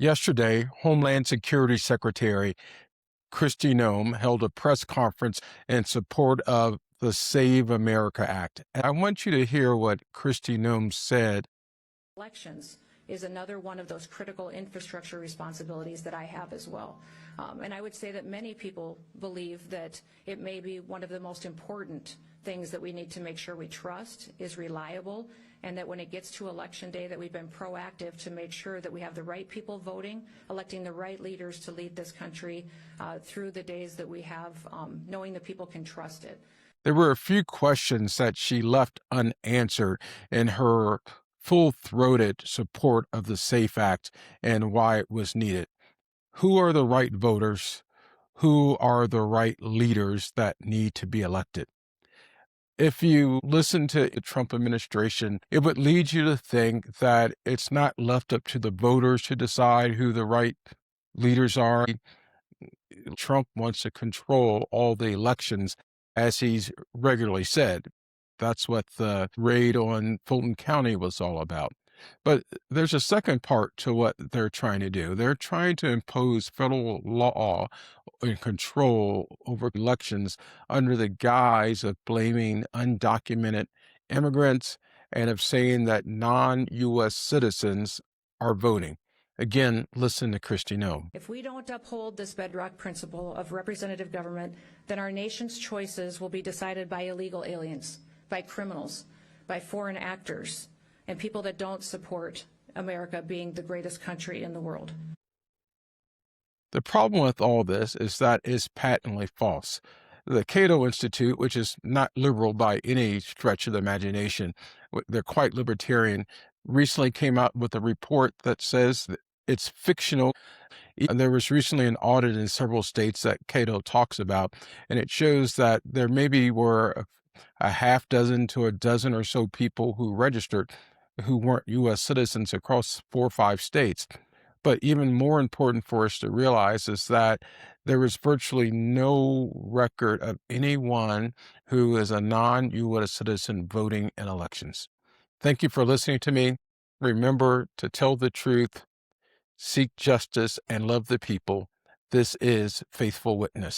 Yesterday, Homeland Security Secretary Kristi Noem held a press conference in support of the Save America Act. And I want you to hear what Kristi Noem said. Elections is another one of those critical infrastructure responsibilities that I have as well. And I would say that many people believe that it may be one of the most important things that we need to make sure we trust is reliable, and that when it gets to election day that we've been proactive to make sure that we have the right people voting, electing the right leaders to lead this country through the days that we have, knowing that people can trust it. There were a few questions that she left unanswered in her full-throated support of the SAFE Act and why it was needed. Who are the right voters? Who are the right leaders that need to be elected? If you listen to the Trump administration, it would lead you to think that it's not left up to the voters to decide who the right leaders are. Trump wants to control all the elections, as he's regularly said. That's what the raid on Fulton County was all about. But there's a second part to what they're trying to do. They're trying to impose federal law and control over elections under the guise of blaming undocumented immigrants and of saying that non-U.S. citizens are voting. Again, listen to Kristi Noem. If we don't uphold this bedrock principle of representative government, then our nation's choices will be decided by illegal aliens, by criminals, by foreign actors, and people that don't support America being the greatest country in the world. The problem with all this is that it's patently false. The Cato Institute, which is not liberal by any stretch of the imagination, they're quite libertarian, recently came out with a report that says that it's fictional. And there was recently an audit in several states that Cato talks about, and it shows that there maybe were a half dozen to a dozen or so people who registered who weren't U.S. citizens across 4 or 5 states. But even more important for us to realize is that there is virtually no record of anyone who is a non-U.S. citizen voting in elections. Thank you for listening to me. Remember to tell the truth, seek justice, and love the people. This is Faithful Witness.